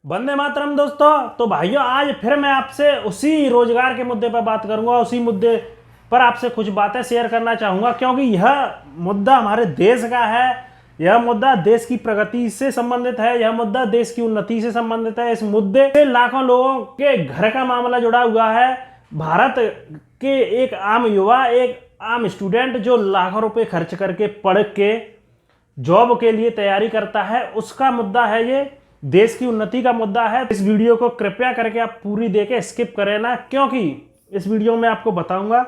वंदे मातरम दोस्तों। तो भाइयों, आज फिर मैं आपसे उसी रोजगार के मुद्दे पर बात करूंगा। उसी मुद्दे पर आपसे कुछ बातें शेयर करना चाहूंगा, क्योंकि यह मुद्दा हमारे देश का है। यह मुद्दा देश की प्रगति से संबंधित है। यह मुद्दा देश की उन्नति से संबंधित है। इस मुद्दे से लाखों लोगों के घर का मामला जुड़ा हुआ है। भारत के एक आम युवा, एक आम स्टूडेंट जो लाखों रुपए खर्च करके पढ़ के जॉब के लिए तैयारी करता है, उसका मुद्दा है ये। देश की उन्नति का मुद्दा है। इस वीडियो को कृपया करके आप पूरी देखें, स्किप करें ना, क्योंकि इस वीडियो में आपको बताऊंगा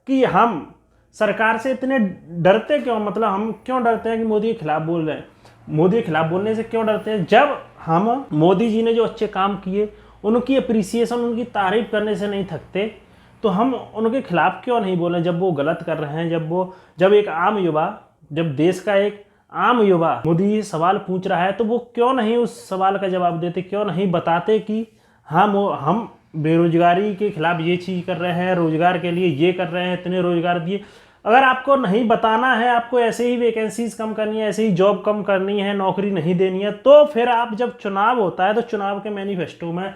कि हम सरकार से इतने डरते क्यों। मतलब हम क्यों डरते हैं कि मोदी के खिलाफ बोल रहे हैं। मोदी के खिलाफ बोलने से क्यों डरते हैं? जब हम मोदी जी ने जो अच्छे काम किए उनकी अप्रिसिएशन, उनकी तारीफ करने से नहीं थकते, तो हम उनके खिलाफ क्यों नहीं बोलें जब वो गलत कर रहे हैं। जब एक आम युवा, जब देश का एक आम युवा मोदी सवाल पूछ रहा है, तो वो क्यों नहीं उस सवाल का जवाब देते, क्यों नहीं बताते कि हम बेरोजगारी के खिलाफ ये चीज़ कर रहे हैं, रोजगार के लिए ये कर रहे हैं, इतने रोजगार दिए। अगर आपको नहीं बताना है, आपको ऐसे ही वैकेंसीज कम करनी है, ऐसे ही जॉब कम करनी है, नौकरी नहीं देनी है, तो फिर आप जब चुनाव होता है तो चुनाव के मैनिफेस्टो में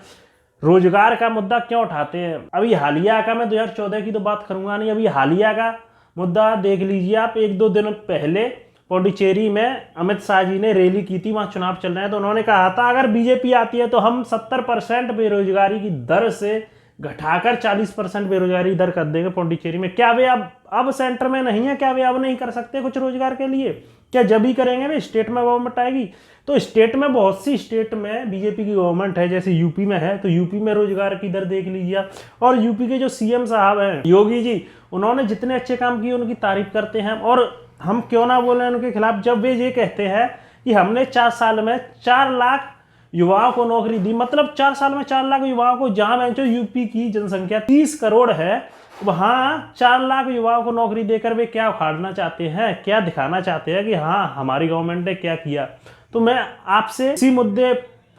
रोजगार का मुद्दा क्यों उठाते हैं। अभी हालिया का, मैं 2014 की तो बात करूंगा नहीं, अभी हालिया का मुद्दा देख लीजिए आप। 1-2 दिन पहले पौंडीचेरी में अमित शाह जी ने रैली की थी, वहाँ चुनाव चल रहे हैं, तो उन्होंने कहा था अगर बीजेपी आती है तो हम 70% बेरोजगारी की दर से घटाकर 40% बेरोजगारी दर कर देंगे पौंडीचेरी में। क्या वे अब सेंटर में नहीं है? क्या वे अब नहीं कर सकते कुछ रोजगार के लिए? क्या जब ही करेंगे वे? स्टेट में गवर्नमेंट आएगी तो स्टेट में, बहुत सी स्टेट में बीजेपी की गवर्नमेंट है, जैसे यूपी में है, तो यूपी में रोजगार की दर देख लीजिए। और यूपी के जो सीएम साहब हैं योगी जी, उन्होंने जितने अच्छे काम किए उनकी तारीफ करते हैं, और हम क्यों ना बोलें उनके खिलाफ जब वे ये कहते हैं कि हमने 4 साल में 4 लाख युवाओं को नौकरी दी। मतलब 4 साल में 4 लाख युवाओं को, जहां जो यूपी की जनसंख्या 30 करोड़ है, वहां 4 लाख युवाओं को नौकरी देकर वे क्या उखाड़ना चाहते हैं, क्या दिखाना चाहते हैं कि हाँ हमारी गवर्नमेंट ने क्या किया। तो मैं आपसे इसी मुद्दे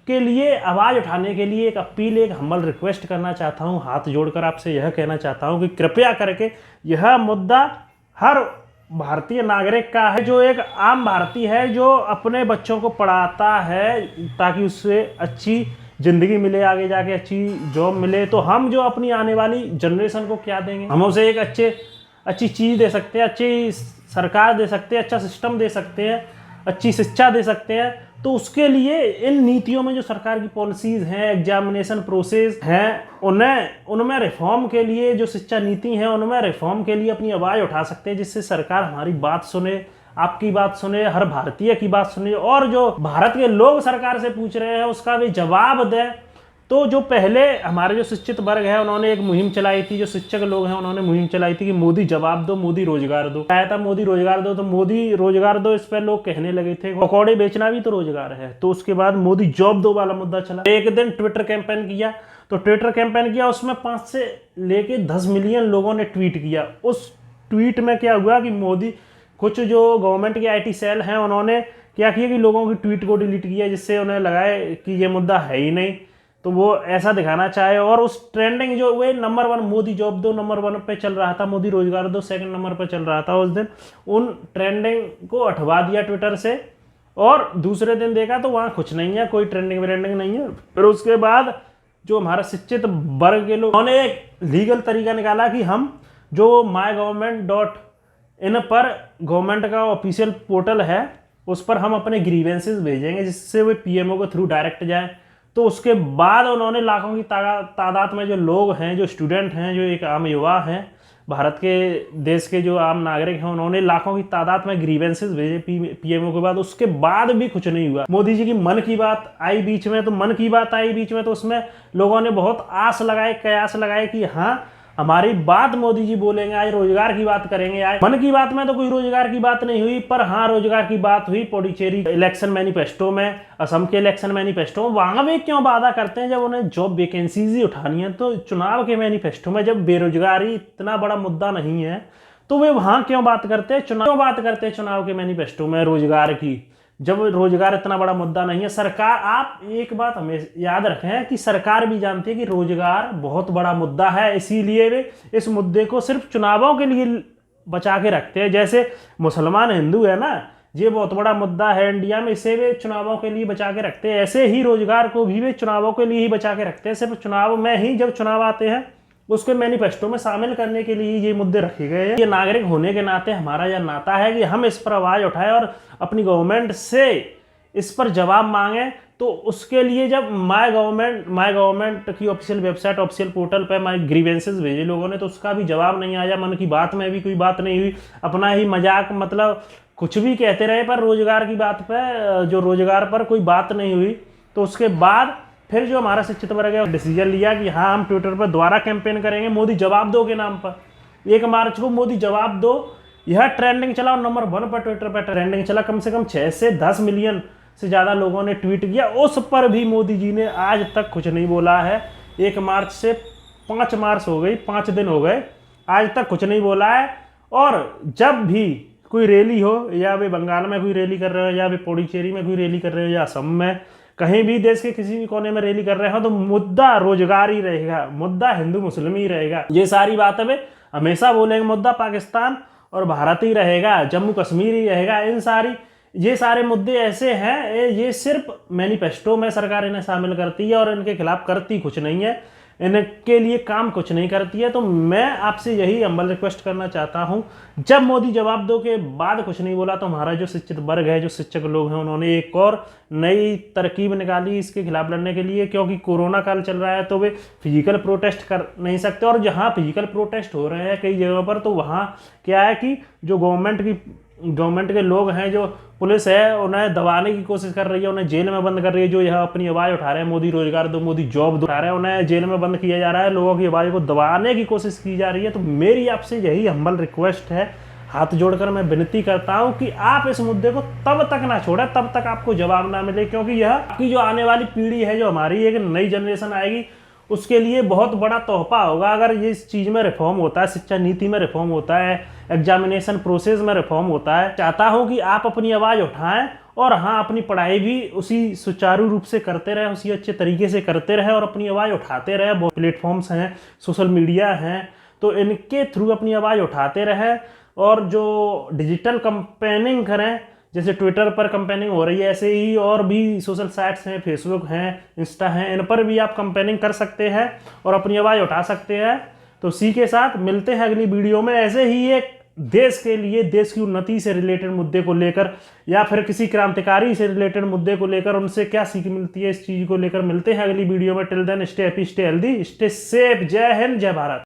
के लिए आवाज उठाने के लिए एक अपील, एक हम्बल रिक्वेस्ट करना चाहता हूं। हाथ जोड़कर आपसे यह कहना चाहता हूं कि कृपया करके यह मुद्दा हर भारतीय नागरिक का है, जो एक आम भारतीय है, जो अपने बच्चों को पढ़ाता है ताकि उससे अच्छी जिंदगी मिले, आगे जाके अच्छी जॉब मिले। तो हम जो अपनी आने वाली जनरेशन को क्या देंगे? हम उसे एक अच्छी चीज़ दे सकते हैं, अच्छी सरकार दे सकते हैं, अच्छा सिस्टम दे सकते हैं, अच्छी शिक्षा दे सकते हैं। तो उसके लिए इन नीतियों में जो सरकार की पॉलिसीज हैं, एग्जामिनेशन प्रोसेस हैं, उनमें रिफॉर्म के लिए, जो शिक्षा नीति हैं उनमें रिफॉर्म के लिए अपनी आवाज़ उठा सकते हैं, जिससे सरकार हमारी बात सुने, आपकी बात सुने, हर भारतीय की बात सुने, और जो भारत के लोग सरकार से पूछ रहे हैं उसका भी जवाब दें। तो जो पहले हमारे जो शिक्षित वर्ग है उन्होंने एक मुहिम चलाई थी, जो शिक्षक लोग हैं उन्होंने मुहिम चलाई थी कि मोदी जवाब दो, मोदी रोजगार दो। आया था मोदी रोजगार दो, तो मोदी रोजगार दो, इस पर लोग कहने लगे थे पकौड़े बेचना भी तो रोजगार है। तो उसके बाद मोदी जॉब दो वाला मुद्दा चला। एक दिन ट्विटर कैंपेन किया, तो ट्विटर कैंपेन किया, उसमें 5 से लेके 10 मिलियन लोगों ने ट्वीट किया। उस ट्वीट में क्या हुआ कि मोदी, कुछ जो गवर्नमेंट के IT सेल हैं उन्होंने क्या किया कि लोगों की ट्वीट को डिलीट किया, जिससे उन्हें लगा कि ये मुद्दा है ही नहीं, तो वो ऐसा दिखाना चाहे। और उस ट्रेंडिंग जो वे नंबर 1 मोदी जॉब दो नंबर 1 पे चल रहा था, मोदी रोजगार दो सेकंड नंबर पे चल रहा था, उस दिन उन ट्रेंडिंग को हटवा दिया ट्विटर से, और दूसरे दिन देखा तो वहाँ कुछ नहीं है, कोई ट्रेंडिंग व्रेंडिंग नहीं है। फिर उसके बाद जो हमारा शिक्षित वर्ग के लोग, उन्होंने एक लीगल तरीका निकाला कि हम जो mygovernment.in पर गवर्नमेंट का ऑफिशियल पोर्टल है, उस पर हम अपने ग्रीवेंसेस भेजेंगे, जिससे वे PMO के थ्रू डायरेक्ट जाए। तो उसके बाद उन्होंने लाखों की तादाद में जो लोग हैं, जो स्टूडेंट हैं, जो एक आम युवा हैं, भारत के देश के जो आम नागरिक हैं, उन्होंने लाखों की तादाद में ग्रीवेंसेस भेजे PMO के बाद। उसके बाद भी कुछ नहीं हुआ। मोदी जी की मन की बात आई बीच में, तो उसमें लोगों ने बहुत आस लगाए, कयास लगाए कि हाँ हमारी बात मोदी जी बोलेंगे, आज रोजगार की बात करेंगे। आज मन की बात में तो कोई रोजगार की बात नहीं हुई, पर हाँ रोजगार की बात हुई पौंडीचेरी इलेक्शन मैनिफेस्टो में, असम के इलेक्शन मैनिफेस्टो में। वहां वे क्यों वादा करते हैं जब उन्हें जॉब वैकेंसीज ही उठानी है? तो चुनाव के मैनिफेस्टो में जब बेरोजगारी इतना बड़ा मुद्दा नहीं है, तो वे वहां क्यों बात करते हैं? चुनाव के मैनिफेस्टो में रोजगार की, जब रोजगार इतना बड़ा मुद्दा नहीं है। सरकार, आप एक बात हमें याद रखें कि सरकार भी जानती है कि रोजगार बहुत बड़ा मुद्दा है, इसीलिए वे इस मुद्दे को सिर्फ चुनावों के लिए बचा के रखते हैं। जैसे मुसलमान हिंदू है ना, ये बहुत बड़ा मुद्दा है इंडिया में, इसे वे चुनावों के लिए बचा के रखते हैं। ऐसे ही रोजगार को भी वे चुनावों के लिए ही बचा के रखते हैं। सिर्फ चुनाव में ही जब चुनाव आते हैं उसके मैनिफेस्टो में शामिल करने के लिए ये मुद्दे रखे गए हैं। ये नागरिक होने के नाते हमारा यह नाता है कि हम इस पर आवाज उठाएं और अपनी गवर्नमेंट से इस पर जवाब मांगे। तो उसके लिए जब माय गवर्नमेंट की ऑफिशियल वेबसाइट, ऑफिशियल पोर्टल पे माय ग्रीवेंसेस भेजे लोगों ने, तो उसका भी जवाब नहीं आया। मन की बात में भी कोई बात नहीं हुई, अपना ही मजाक, मतलब कुछ भी कहते रहे, पर रोजगार की बात पे, जो रोजगार पर कोई बात नहीं हुई। तो उसके बाद फिर जो हमारा शिक्षित वर्ग है डिसीजन लिया कि हाँ, हम ट्विटर पर दोबारा कैंपेन करेंगे मोदी जवाब दो के नाम पर। 1 मार्च को मोदी जवाब दो यह ट्रेंडिंग चला और नंबर 1 पर ट्विटर पर ट्रेंडिंग चला। कम से कम 6 से 10 मिलियन से ज़्यादा लोगों ने ट्वीट किया। उस पर भी मोदी जी ने आज तक कुछ नहीं बोला है। 1 मार्च से 5 मार्च हो गई, 5 दिन हो गए, आज तक कुछ नहीं बोला है। और जब भी कोई रैली हो, या वे बंगाल में कोई रैली कर रहे हो, या वे पुडुचेरी में कोई रैली कर रहे हो, या असम में, कहीं भी देश के किसी भी कोने में रैली कर रहे हो, तो मुद्दा रोजगार ही रहेगा, मुद्दा हिंदू मुस्लिम ही रहेगा। ये सारी बातें वे हमेशा बोलेंगे, मुद्दा पाकिस्तान और भारत ही रहेगा, जम्मू कश्मीर ही रहेगा। ये सारे मुद्दे ऐसे हैं, ये सिर्फ मैनिफेस्टो में सरकार इन्हें शामिल करती है और इनके खिलाफ करती कुछ नहीं है, इनके लिए काम कुछ नहीं करती है। तो मैं आपसे यही हम्बल रिक्वेस्ट करना चाहता हूं, जब मोदी जवाब दो के बाद कुछ नहीं बोला, तो हमारा जो शिक्षित वर्ग है, जो शिक्षक लोग हैं, उन्होंने एक और नई तरकीब निकाली इसके खिलाफ लड़ने के लिए। क्योंकि कोरोना काल चल रहा है तो वे फिजिकल प्रोटेस्ट कर नहीं सकते, और जहाँ फिजिकल प्रोटेस्ट हो रहे हैं कई जगहों पर, तो वहाँ क्या है कि जो गवर्नमेंट के लोग हैं, जो पुलिस है, उन्हें दबाने की कोशिश कर रही है, उन्हें जेल में बंद कर रही है। जो यह अपनी आवाज़ उठा रहे हैं, मोदी रोजगार दो, मोदी जॉब दो उठा रहे हैं, उन्हें जेल में बंद किया जा रहा है, लोगों की आवाज़ को दबाने की कोशिश की जा रही है। तो मेरी आपसे यही हम्बल रिक्वेस्ट है, हाथ जोड़कर मैं विनती करता हूं कि आप इस मुद्दे को तब तक ना छोड़ें तब तक आपको जवाब ना मिले। क्योंकि यह आपकी जो आने वाली पीढ़ी है, जो हमारी एक नई जनरेशन आएगी, उसके लिए बहुत बड़ा तोहफा होगा अगर ये इस चीज़ में रिफॉर्म होता है, शिक्षा नीति में रिफॉर्म होता है, एग्जामिनेशन प्रोसेस में रिफॉर्म होता है। चाहता हूं कि आप अपनी आवाज़ उठाएं और हाँ, अपनी पढ़ाई भी उसी सुचारू रूप से करते रहे, उसी अच्छे तरीके से करते रहे और अपनी आवाज़ उठाते रहे। बहुत प्लेटफॉर्म्स हैं, सोशल मीडिया हैं, तो इनके थ्रू अपनी आवाज़ उठाते रहे। और जो डिजिटल कंपेनिंग करें, जैसे ट्विटर पर कंपेनिंग हो रही है, ऐसे ही और भी सोशल साइट्स हैं, फेसबुक हैं, इंस्टा हैं, इन पर भी आप कंपेनिंग कर सकते हैं और अपनी आवाज़ उठा सकते हैं। तो इसी के साथ मिलते हैं अगली वीडियो में, ऐसे ही एक देश के लिए, देश की उन्नति से रिलेटेड मुद्दे को लेकर, या फिर किसी क्रांतिकारी से रिलेटेड मुद्दे को लेकर, उनसे क्या सीख मिलती है, इस चीज़ को लेकर मिलते हैं अगली वीडियो में। Till then stay happy, stay healthy, stay safe. जय हिंद, जय भारत।